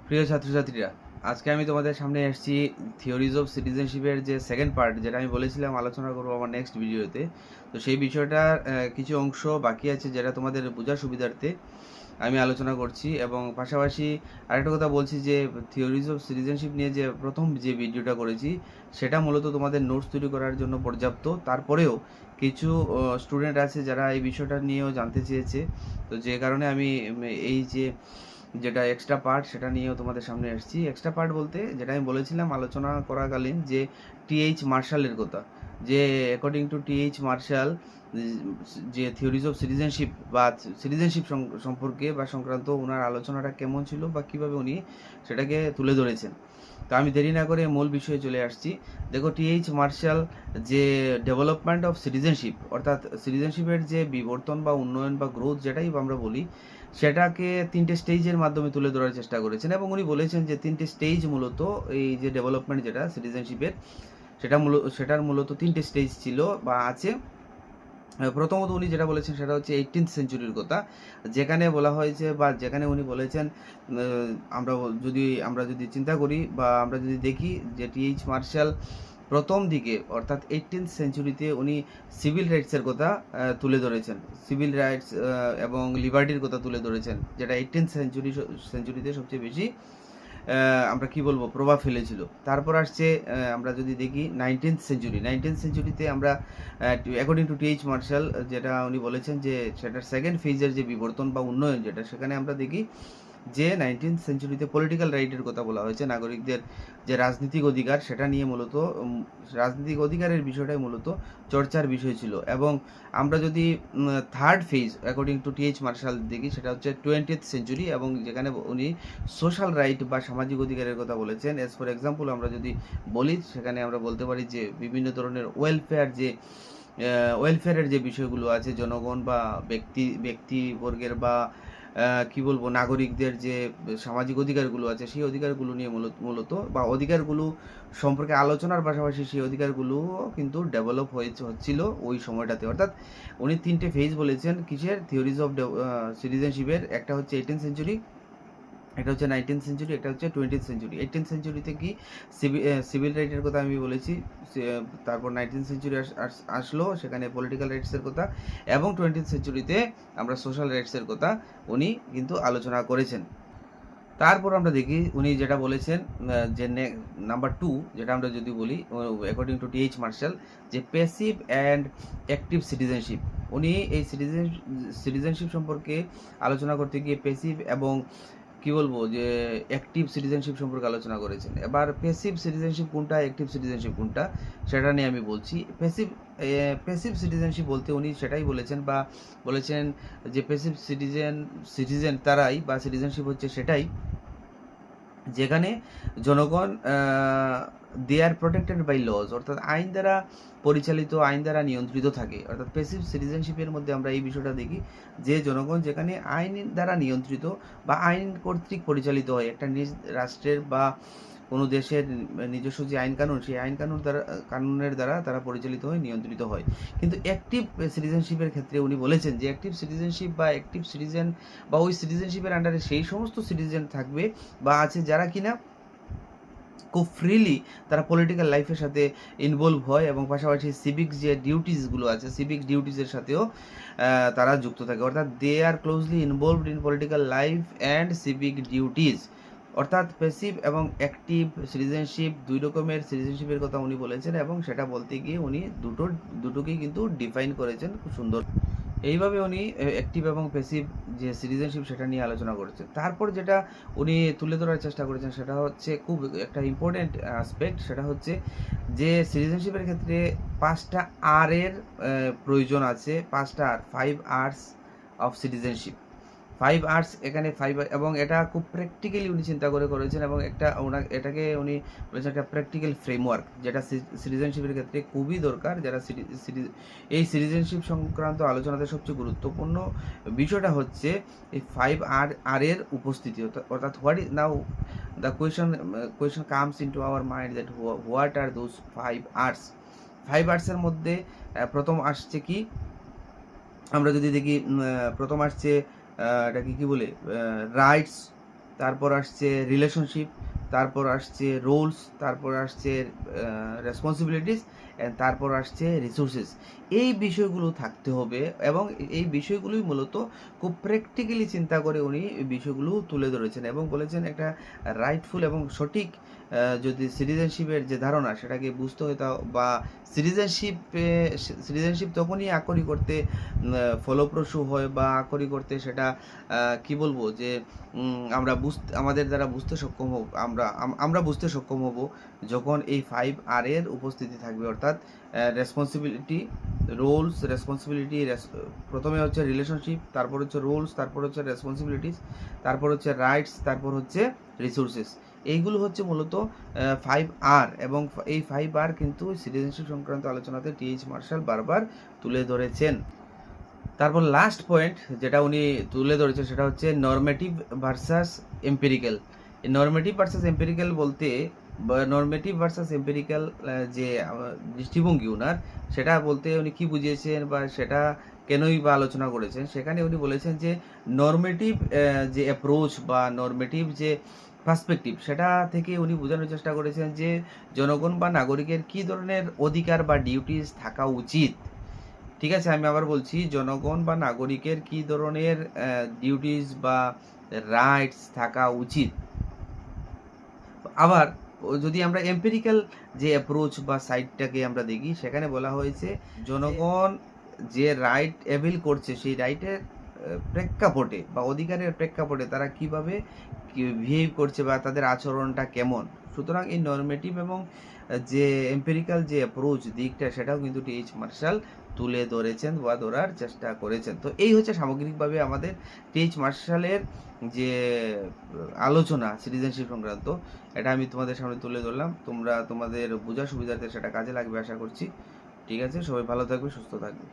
প্রিয় ছাত্রছাত্রীরা, আজকে আমি তোমাদের সামনে এসেছি থিওরিজ অফ সিটিজেনশিপের যে সেকেন্ড পার্ট, যেটা আমি বলেছিলাম আলোচনা করবো আমার নেক্সট ভিডিওতে। তো সেই বিষয়টার কিছু অংশ বাকি আছে, যেটা তোমাদের বোঝার সুবিধার্থে আমি আলোচনা করছি। এবং পাশাপাশি আরেকটা কথা বলছি যে থিওরিজ অফ সিটিজেনশিপ নিয়ে যে প্রথম যে ভিডিওটা করেছি, সেটা মূলত তোমাদের নোটস তৈরি করার জন্য পর্যাপ্ত। তারপরেও কিছু স্টুডেন্ট আছে যারা এই বিষয়টা নিয়েও জানতে চেয়েছে, তো যে কারণে আমি এই যে যেটা এক্সট্রা পার্ট সেটা নিয়েও তোমাদের সামনে এসেছি। এক্সট্রা পার্ট বলতে যেটা আমি বলেছিলাম আলোচনা করাকালীন, যে টিএইচ মার্শালের কথা, যে অ্যাকর্ডিং টু টিএইচ মার্শাল যে থিওরিজ অফ সিটিজেনশিপ বা সিটিজেনশিপ সম্পর্কে বা সংক্রান্ত ওনার আলোচনাটা কেমন ছিল বা কীভাবে উনি সেটাকে তুলে ধরেছেন। তো আমি দেরি না করে মূল বিষয়ে চলে আসছি। দেখো, টিএইচ মার্শাল যে ডেভেলপমেন্ট অফ সিটিজেনশিপ, অর্থাৎ সিটিজেনশিপের যে বিবর্তন বা উন্নয়ন বা গ্রোথ যেটাই আমরা বলি, সেটাকে তিনটে স্টেজের মাধ্যমে তুলে ধরার চেষ্টা করেছেন। এবং উনি বলেছেন যে তিনটে স্টেজ মূলত এই যে ডেভেলপমেন্ট যেটা সিটিজেনশিপের, সেটার মূলত তিনটে স্টেজ ছিল বা আছে। প্রথমত উনি যেটা বলেছেন সেটা হচ্ছে 18th সেঞ্চুরির কথা, যেখানে বলা হয়েছে বা যেখানে উনি বলেছেন, আমরা যদি চিন্তা করি বা আমরা যদি দেখি যে টিএইচ মার্শাল প্রথম দিকে অর্থাৎ 18th সেঞ্চুরিতে উনি সিভিল রাইটসের কথা তুলে ধরেছেন, সিভিল রাইটস এবং লিবার্টির কথা তুলে ধরেছেন, যেটা 18th সেঞ্চুরিতে সবচেয়ে বেশি আমরা কি বলবো প্রভাব ফেলেছিল। তারপর আসছে আমরা যদি দেখি 19th সেঞ্চুরিতে আমরা অ্যাকর্ডিং টু টিএইচ মার্শাল যেটা উনি বলেছেন যে সেটার সেকেন্ড ফেজের যে বিবর্তন বা উন্নয়ন, যেটা সেখানে আমরা দেখি যে 19th সেঞ্চুরিতে পলিটিক্যাল রাইটের কথা বলা হয়েছে, নাগরিকদের যে রাজনৈতিক অধিকার সেটা নিয়ে মূলত রাজনৈতিক অধিকারের বিষয়টাই মূলত চর্চার বিষয় ছিল। এবং আমরা যদি third phase according to TH Marshall দেখি, সেটা হচ্ছে 20th সেঞ্চুরি, এবং যেখানে উনি সোশ্যাল রাইট বা সামাজিক অধিকারের কথা বলেছেন। এজ ফর এক্সাম্পল আমরা যদি বলি, সেখানে আমরা বলতে পারি যে বিভিন্ন ধরনের ওয়েলফেয়ারের যে বিষয়গুলো আছে, জনগণ বা ব্যক্তিবর্গের বা কি বলবো নাগরিকদের যে সামাজিক অধিকারগুলো আছে, সেই অধিকারগুলো নিয়ে মূলত বা অধিকারগুলো সম্পর্কে আলোচনার পাশাপাশি সেই অধিকারগুলো কিন্তু ডেভেলপ হচ্ছিল ওই সময়টাতে। অর্থাৎ উনি তিনটে ফেজ বলেছেন কিসের, থিওরিজ অফ সিটিজেনশিপের। একটা হচ্ছে 18th সেঞ্চুরি, এটা হচ্ছে 19th সেঞ্চুরি, এটা হচ্ছে 20th সেঞ্চুরি। 18th সেঞ্চুরিতে কি সিভিল রাইটের কথা আমি বলেছি, তারপর 19th সেঞ্চুরি আসলো, সেখানে পলিটিক্যাল রাইটসের কথা, এবং 20th সেঞ্চুরিতে আমরা সোশ্যাল রাইটসের কথা উনি কিন্তু আলোচনা করেছেন। তারপর আমরা দেখি উনি যেটা বলেছেন যে নাম্বার 2, যেটা আমরা যদি বলি অ্যাকর্ডিং টু টিএইচ মার্শাল, যে প্যাসিভ অ্যান্ড অ্যাক্টিভ সিটিজেনশিপ। উনি এই সিটিজেনশিপ সম্পর্কে আলোচনা করতে গিয়ে প্যাসিভ এবং কি বলবো যে অ্যাক্টিভ সিটিজেনশিপ সম্পর্কে আলোচনা করেছেন। এবার প্যাসিভ সিটিজেনশিপ কোনটা, অ্যাক্টিভ সিটিজেনশিপ কোনটা, সেটা নিয়ে আমি বলছি। প্যাসিভ সিটিজেনশিপ বলতে উনি সেটাই বলেছেন বা বলেছেন যে প্যাসিভ সিটিজেন তারাই বা সিটিজেনশিপ হচ্ছে সেটাই যেখানে জনগণ দে আর প্রোটেক্টেড বাই লজ, অর্থাৎ আইন দ্বারা পরিচালিত, আইন দ্বারা নিয়ন্ত্রিত থাকে। অর্থাৎ প্যাসিভ সিটিজেনশিপের মধ্যে আমরা এই বিষয়টা দেখি যে জনগণ যেখানে আইন দ্বারা নিয়ন্ত্রিত বা আইন কর্তৃক পরিচালিত হয়, একটা নিজ রাষ্ট্রের বা কোনো দেশের নিজস্ব যে আইন কানুন, সেই কানুনের দ্বারা তারা পরিচালিত হয়, নিয়ন্ত্রিত হয়। কিন্তু অ্যাক্টিভ সিটিজেনশিপের ক্ষেত্রে উনি বলেছেন যে অ্যাক্টিভ সিটিজেনশিপ বা অ্যাক্টিভ সিটিজেন বা ওই সিটিজেনশিপের আন্ডারে সেই সমস্ত সিটিজেন থাকবে বা আছে যারা কিনা খুব ফ্রিলি তারা পলিটিক্যাল লাইফের সাথে ইনভলভ হয়, এবং পাশাপাশি সিভিক যে ডিউটিসগুলো আছে, সিভিক ডিউটিসের সাথেও তারা যুক্ত থাকে। অর্থাৎ they are closely involved in political life and civic duties. অর্থাৎ প্যাসিভ এবং অ্যাক্টিভ সিটিজেনশিপ, দুই রকমের সিটিজেনশিপের কথা উনি বলেছেন, এবং সেটা বলতে গিয়ে উনি দুটোকেই কিন্তু ডিফাইন করেছেন খুব সুন্দর। এইভাবে উনি অ্যাক্টিভ এবং প্যাসিভ যে সিটিজেনশিপ সেটা নিয়ে আলোচনা করেছেন। তারপর যেটা উনি তুলে ধরার চেষ্টা করেছেন সেটা হচ্ছে খুব একটা ইম্পর্টেন্ট অ্যাসপেক্ট, সেটা হচ্ছে যে সিটিজেনশিপের ক্ষেত্রে 5টা আর এর প্রয়োজন আছে, 5টা আর, 5 আর্স অফ সিটিজেনশিপ। 5 আর্টস, এখানে 5, এবং এটা খুব প্র্যাকটিক্যালি উনি চিন্তা করে করেছেন, এবং এটাকে উনি বলেছেন একটা প্র্যাকটিক্যাল ফ্রেমওয়ার্ক, যেটা সিটিজেনশিপের ক্ষেত্রে খুবই দরকার। যারা এই সিটিজেনশিপ সংক্রান্ত আলোচনাতে সবচেয়ে গুরুত্বপূর্ণ বিষয়টা হচ্ছে এই 5 আর এর উপস্থিতি। অর্থাৎ what is now the question comes into our mind that what are those 5 arts. 5 আর্টসের মধ্যে প্রথম আসছে কি, আমরা যদি দেখি প্রথম আসছে এটাকে কি বলে, রাইটস, তারপর আসছে রিলেশনশিপ, তারপর আসছে রোলস, তারপর আসছে রেসপন্সিবিলিটিস, অ্যান্ড তারপর আসছে রিসোর্সেস। এই বিষয়গুলো থাকতে হবে এবং এই বিষয়গুলোই মূলত খুব প্র্যাকটিক্যালি চিন্তা করে উনি এই বিষয়গুলো তুলে ধরেছেন এবং বলেছেন একটা রাইটফুল এবং সঠিক যদি সিটিজেনশিপের যে ধারণা সেটাকে বুঝতে হয় তা বা সিটিজেনশিপ তখনই আকরি করতে ফলপ্রসূ হয় বা আকরি করতে সেটা কি বলবো যে আমরা আমাদের দ্বারা বুঝতে সক্ষম হব, আমরা বুঝতে সক্ষম হব যখন এই 5R এর উপস্থিতি থাকবে, অর্থাৎ রেসপন্সিবিলিটি, রোলস, রেসপন্সিবিলিটি, প্রথমে হচ্ছে রিলেশনশিপ, তারপর হচ্ছে রোলস, তারপর হচ্ছে রেসপন্সিবিলিটিস, তারপর হচ্ছে রাইটস, তারপর হচ্ছে রিসোর্সেস। এইগুলো হচ্ছে মূলত 5R এবং এই 5R কিন্তু সিটিজেনশিপ সংক্রান্ত আলোচনাতে টি.এইচ. মার্শাল বারবার তুলে ধরেছেন। তারপর লাস্ট পয়েন্ট যেটা উনি তুলে ধরেছেন সেটা হচ্ছে নরমেটিভ ভার্সাস এম্পিরিক্যাল। নরমেটিভ ভার্সাস এম্পিরিক্যাল বলতে নরমেটিভ ভার্সাস এম্পিরিক্যাল যে দৃষ্টিভঙ্গি উনার, সেটা বলতে উনি কি বুঝিয়েছেন বা সেটা কেনই বা আলোচনা করেছেন, সেখানে উনি বলেছেন যে নরমেটিভ যে অ্যাপ্রোচ বা নরমেটিভ যে পার্সপেক্টিভ সেটা থেকে উনি বোঝানোর চেষ্টা করেছেন যে জনগণ বা নাগরিকের কী ধরনের অধিকার বা ডিউটিস থাকা উচিত। ঠিক আছে, আমি আবার বলছি, জনগণ বা নাগরিকের কী ধরনের ডিউটিস বা রাইটস থাকা উচিত। আবার যদি আমরা এম্পিরিক্যাল যে অ্যাপ্রোচ বা সাইডটাকে আমরা দেখি, সেখানে বলা হয়েছে জনগণ যে রাইট অ্যাভিল করছে সেই রাইটের প্রেক্ষাপটে বা অধিকারের প্রেক্ষাপটে তারা কিভাবে বিহেভ করছে বা তাদের আচরণটা কেমন। সুতরাং এই নরমেটিভ এবং যে এম্পিরিক্যাল যে অ্যাপ্রোচ দিকটা সেটাও কিন্তু টি.এইচ. মার্শাল তুলে ধরেছেন বা ধরার চেষ্টা করেছেন। তো এই হচ্ছে সামগ্রিকভাবে আমাদের টি.এইচ. মার্শালের যে আলোচনা সিটিজেনশিপ সংক্রান্ত, এটা আমি তোমাদের সামনে তুলে ধরলাম। তোমরা তোমাদের বোঝার সুবিধার্থে সেটা কাজে লাগবে আশা করছি। ঠিক আছে, সবাই ভালো থাকবে, সুস্থ থাকবে।